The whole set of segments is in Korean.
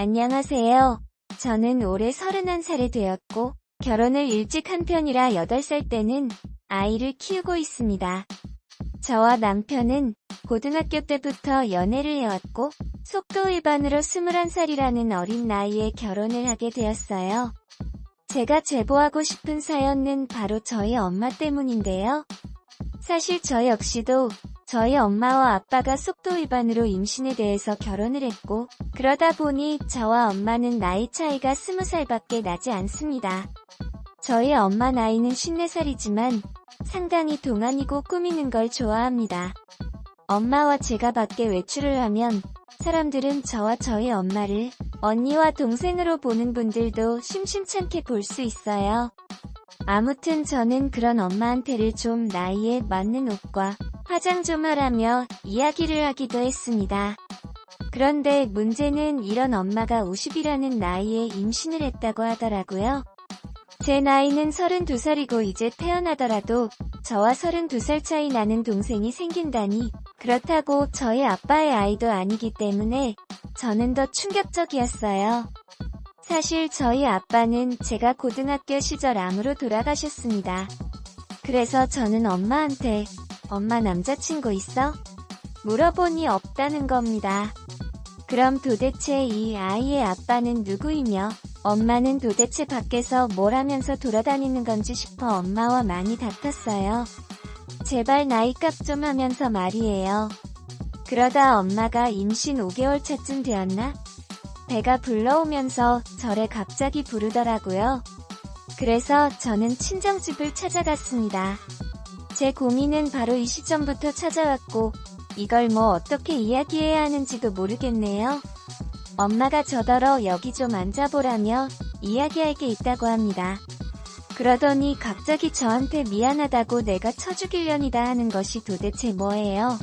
안녕하세요. 저는 올해 31살이 되었고 결혼을 일찍 한 편이라 8살 때는 아이를 키우고 있습니다. 저와 남편은 고등학교 때부터 연애를 해왔고 속도 위반으로 21살이라는 어린 나이에 결혼을 하게 되었어요. 제가 제보하고 싶은 사연은 바로 저희 엄마 때문인데요. 사실 저 역시도 저희 엄마와 아빠가 속도 위반으로 임신에 대해서 결혼을 했고 그러다 보니 저와 엄마는 나이 차이가 20살밖에 나지 않습니다. 저희 엄마 나이는 54살이지만 상당히 동안이고 꾸미는 걸 좋아합니다. 엄마와 제가 밖에 외출을 하면 사람들은 저와 저희 엄마를 언니와 동생으로 보는 분들도 심심찮게 볼 수 있어요. 아무튼 저는 그런 엄마한테를 좀 나이에 맞는 옷과 화장 좀 하라며 이야기를 하기도 했습니다. 그런데 문제는 이런 엄마가 50이라는 나이에 임신을 했다고 하더라고요. 제 나이는 32살이고 이제 태어나더라도 저와 32살 차이 나는 동생이 생긴다니 그렇다고 저희 아빠의 아이도 아니기 때문에 저는 더 충격적이었어요. 사실 저희 아빠는 제가 고등학교 시절 암으로 돌아가셨습니다. 그래서 저는 엄마한테 엄마 남자친구 있어? 물어보니 없다는 겁니다. 그럼 도대체 이 아이의 아빠는 누구이며 엄마는 도대체 밖에서 뭘 하면서 돌아다니는 건지 싶어 엄마와 많이 다퉜어요. 제발 나이값 좀 하면서 말이에요. 그러다 엄마가 임신 5개월 차쯤 되었나? 배가 불러오면서 저를 갑자기 부르더라고요. 그래서 저는 친정집을 찾아갔습니다. 제 고민은 바로 이 시점부터 찾아왔고 이걸 뭐 어떻게 이야기해야 하는지도 모르겠네요. 엄마가 저더러 여기 좀 앉아보라며 이야기할 게 있다고 합니다. 그러더니 갑자기 저한테 미안하다고 내가 쳐죽일련이다 하는 것이 도대체 뭐예요?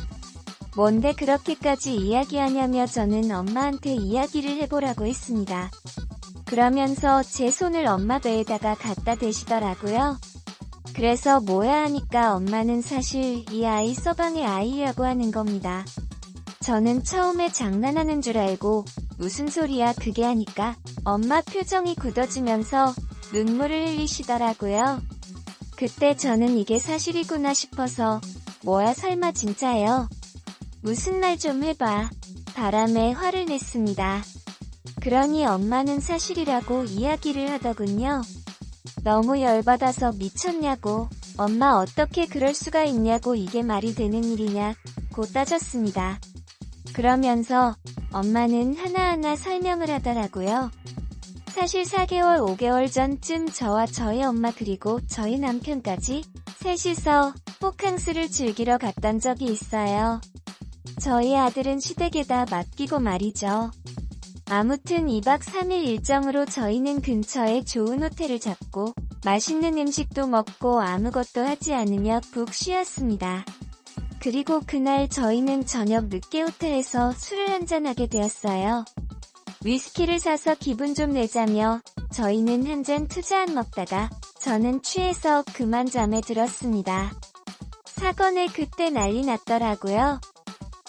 뭔데 그렇게까지 이야기하냐며 저는 엄마한테 이야기를 해보라고 했습니다. 그러면서 제 손을 엄마 배에다가 갖다 대시더라고요. 그래서 뭐야 하니까 엄마는 사실 이 아이 서방의 아이라고 하는 겁니다. 저는 처음에 장난하는 줄 알고 무슨 소리야 그게 하니까 엄마 표정이 굳어지면서 눈물을 흘리시더라고요. 그때 저는 이게 사실이구나 싶어서 뭐야 설마 진짜요? 무슨 말 좀 해봐. 바람에 화를 냈습니다. 그러니 엄마는 사실이라고 이야기를 하더군요. 너무 열받아서 미쳤냐고, 엄마 어떻게 그럴 수가 있냐고 이게 말이 되는 일이냐고 따졌습니다. 그러면서 엄마는 하나하나 설명을 하더라고요. 사실 4개월, 5개월 전쯤 저와 저희 엄마 그리고 저희 남편까지 셋이서 호캉스를 즐기러 갔던 적이 있어요. 저희 아들은 시댁에다 맡기고 말이죠. 아무튼 2박 3일 일정으로 저희는 근처에 좋은 호텔을 잡고 맛있는 음식도 먹고 아무것도 하지 않으며 푹 쉬었습니다. 그리고 그날 저희는 저녁 늦게 호텔에서 술을 한잔하게 되었어요. 위스키를 사서 기분 좀 내자며 저희는 한 잔 투자 안 먹다가 저는 취해서 그만 잠에 들었습니다. 사건에 그때 난리 났더라고요.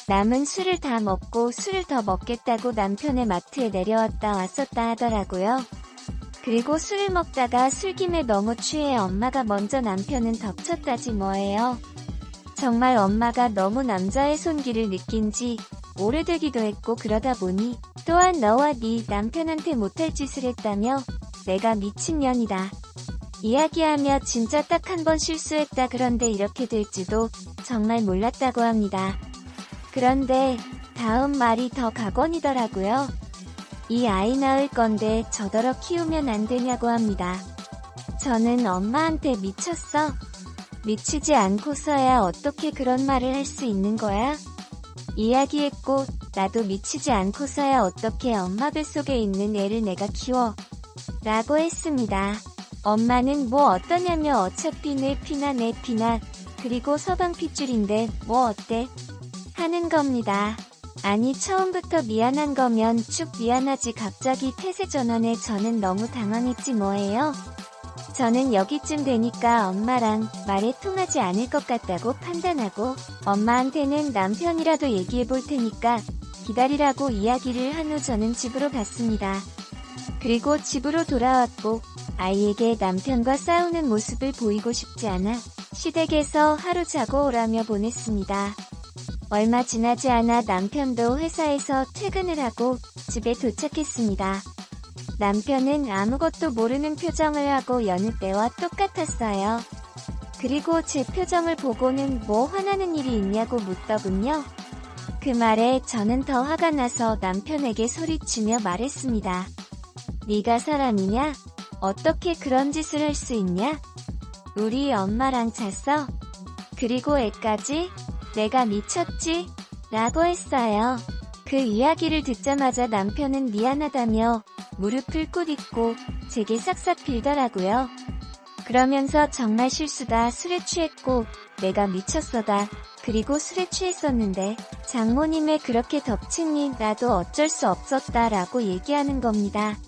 남은 술을 다 먹고 술을 더 먹겠다고 남편의 마트에 내려왔다 왔었다 하더라고요. 그리고 술을 먹다가 술김에 너무 취해 엄마가 먼저 남편은 덮쳤다지 뭐예요. 정말 엄마가 너무 남자의 손길을 느낀 지 오래되기도 했고 그러다 보니 또한 너와 네 남편한테 못할 짓을 했다며 내가 미친년이다. 이야기하며 진짜 딱 한 번 실수했다 그런데 이렇게 될지도 정말 몰랐다고 합니다. 그런데 다음 말이 더 각원이더라고요. 이 아이 낳을 건데 저더러 키우면 안 되냐고 합니다. 저는 엄마한테 미쳤어? 미치지 않고서야 어떻게 그런 말을 할 수 있는 거야? 이야기했고 나도 미치지 않고서야 어떻게 엄마 뱃속에 있는 애를 내가 키워? 라고 했습니다. 엄마는 뭐 어떠냐며 어차피 내 피나 내 피나 그리고 서방 핏줄인데 뭐 어때? 하는 겁니다. 아니 처음부터 미안한 거면 쭉 미안하지 갑자기 폐쇄 전환에 저는 너무 당황했지 뭐예요. 저는 여기쯤 되니까 엄마랑 말이 통하지 않을 것 같다고 판단하고 엄마한테는 남편이라도 얘기해 볼 테니까 기다리라고 이야기를 한 후 저는 집으로 갔습니다. 그리고 집으로 돌아왔고 아이에게 남편과 싸우는 모습을 보이고 싶지 않아 시댁에서 하루 자고 오라며 보냈습니다. 얼마 지나지 않아 남편도 회사에서 퇴근을 하고 집에 도착했습니다. 남편은 아무것도 모르는 표정을 하고 여느 때와 똑같았어요. 그리고 제 표정을 보고는 뭐 화나는 일이 있냐고 묻더군요. 그 말에 저는 더 화가 나서 남편에게 소리치며 말했습니다. 네가 사람이냐? 어떻게 그런 짓을 할 수 있냐? 우리 엄마랑 잤어? 그리고 애까지? 내가 미쳤지? 라고 했어요. 그 이야기를 듣자마자 남편은 미안하다며 무릎을 꿇고 제게 싹싹 빌더라고요. 그러면서 정말 실수다, 술에 취했고 내가 미쳤어다, 그리고 술에 취했었는데 장모님의 그렇게 덮치니 나도 어쩔 수 없었다 라고 얘기하는 겁니다.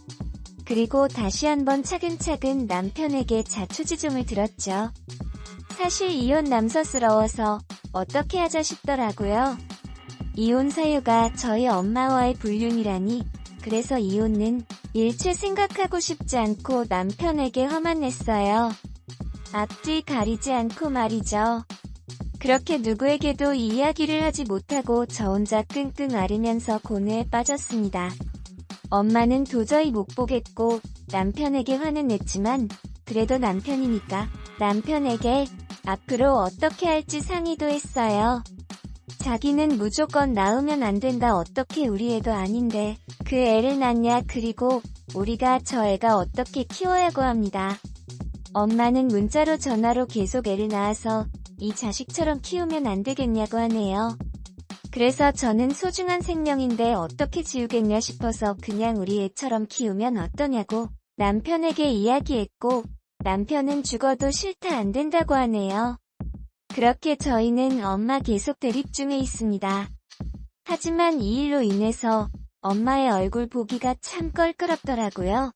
그리고 다시 한번 차근차근 남편에게 자초지종을 들었죠. 사실 이혼 남서스러워서 어떻게 하자 싶더라고요. 이혼 사유가 저희 엄마와의 불륜이라니, 그래서 이혼은 일체 생각하고 싶지 않고 남편에게 화만 냈어요. 앞뒤 가리지 않고 말이죠. 그렇게 누구에게도 이 이야기를 하지 못하고 저 혼자 끙끙 앓으면서 고뇌에 빠졌습니다. 엄마는 도저히 못 보겠고 남편에게 화는 냈지만 그래도 남편이니까 남편에게 앞으로 어떻게 할지 상의도 했어요. 자기는 무조건 낳으면 안 된다, 어떻게 우리 애도 아닌데 그 애를 낳냐, 그리고 우리가 저 애가 어떻게 키워야고 합니다. 엄마는 문자로 전화로 계속 애를 낳아서 이 자식처럼 키우면 안 되겠냐고 하네요. 그래서 저는 소중한 생명인데 어떻게 지우겠냐 싶어서 그냥 우리 애처럼 키우면 어떠냐고 남편에게 이야기했고 남편은 죽어도 싫다, 안 된다고 하네요. 그렇게 저희는 엄마 계속 대립 중에 있습니다. 하지만 이 일로 인해서 엄마의 얼굴 보기가 참 껄끄럽더라고요.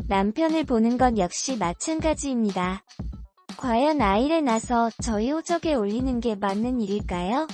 남편을 보는 것 역시 마찬가지입니다. 과연 아이를 낳아서 저희 호적에 올리는 게 맞는 일일까요?